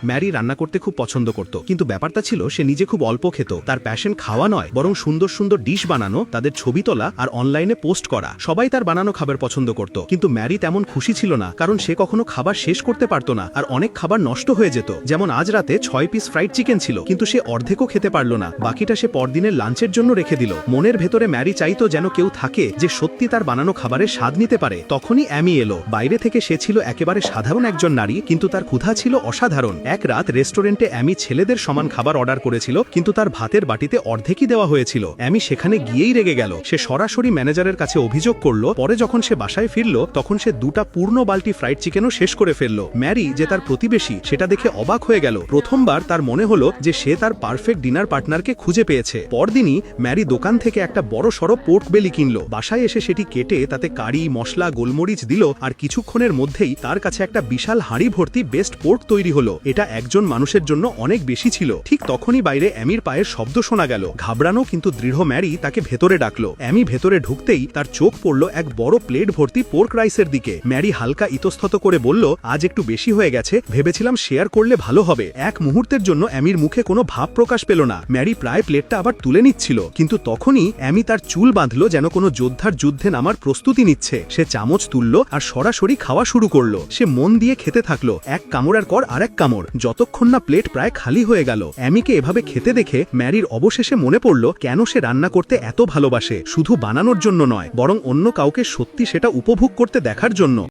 Mary রান্না করতে খুব পছন্দ করত, কিন্তু ব্যাপারটা ছিল সে নিজে খুব অল্প খেত। তার প্যাশন খাওয়া নয়, বরং সুন্দর সুন্দর ডিশ বানানো, তাদের ছবি তোলা আর অনলাইনে পোস্ট করা। সবাই তার বানানো খাবার পছন্দ করত, কিন্তু ম্যারি তেমন খুশি ছিল না, কারণ সে কখনো খাবার শেষ করতে পারত না আর অনেক খাবার নষ্ট হয়ে যেত। যেমন আজ রাতে 6 পিস ফ্রাইড চিকেন ছিল, কিন্তু সে অর্ধেকও খেতে পারল না, বাকিটা সে পরদিনের লাঞ্চের জন্য রেখে দিল। মনের ভেতরে ম্যারি চাইতো যেন কেউ থাকে যে সত্যি তার বানানো খাবারের স্বাদ নিতে পারে। তখনই অ্যামি এলো। বাইরে থেকে সে ছিল একেবারে সাধারণ একজন নারী, কিন্তু তার ক্ষুধা ছিল অসাধারণ। এক রাত রেস্টুরেন্টে অ্যামি ছেলেদের সমান খাবার অর্ডার করেছিল, কিন্তু তার ভাতের বাটিতে অর্ধেকই দেওয়া হয়েছিল। অ্যামি সেখানে গিয়েই রেগে গেল। সে সরাসরি ম্যানেজারের কাছে অভিযোগ করল। পরে যখন সে বাসায় ফিরল, তখন সে 2টা পূর্ণ বালতি ফ্রাইড চিকেনও শেষ করে ফেলল। ম্যারি, যে তার প্রতিবেশী, সেটা দেখে অবাক হয়ে গেল। প্রথমবার তার মনে হলো যে সে তার পারফেক্ট ডিনার পার্টনারকে খুঁজে পেয়েছে। পরদিনই ম্যারি দোকান থেকে একটা বড় সড়ো পোর্ক বেলি কিনল। বাসায় এসে সেটি কেটে তাতে কারি, মশলা, গোলমরিচ দিল, আর কিছুক্ষণের মধ্যেই তার কাছে একটা বিশাল হাঁড়ি ভর্তি বেস্ট পোর্ক তৈরি হলো। এটা একজন মানুষের জন্য অনেক বেশি ছিল। ঠিক তখনই বাইরে অ্যামির পায়ের শব্দ শোনা গেল। ঘাবড়ানো কিন্তু দৃঢ় ম্যারি তাকে ভেতরে ডাকলো। অ্যামি ভেতরে ঢুকতেই তার চোখ পড়ল এক বড় প্লেট ভর্তি পোর্ক রাইসের দিকে। ম্যারি হালকা ইতস্তত করে বলল, আজ একটু বেশি হয়ে গেছে, ভেবেছিলাম শেয়ার করলে ভালো হবে। এক মুহূর্তের জন্য অ্যামির মুখে কোনো ভাব প্রকাশ পেল না। ম্যারি প্রায় প্লেটটা আবার তুলে নিচ্ছিল, কিন্তু তখনই অ্যামি তার চুল বাঁধলো, যেন কোনো যোদ্ধার যুদ্ধে নামার প্রস্তুতি নিচ্ছে। সে চামচ তুলল আর সরাসরি খাওয়া শুরু করলো। সে মন দিয়ে খেতে থাকলো, এক কামড়ার পর আরেক কামড়, যতক্ষণ না প্লেট প্রায় খালি হয়ে গেল। অ্যামিকে এভাবে খেতে দেখে ম্যারির অবশেষে মনে পড়ল কেন সে রান্না করতে এত ভালোবাসে। শুধু বানানোর জন্য নয়, বরং অন্য কাউকে সত্যি সেটা উপভোগ করতে দেখার জন্য।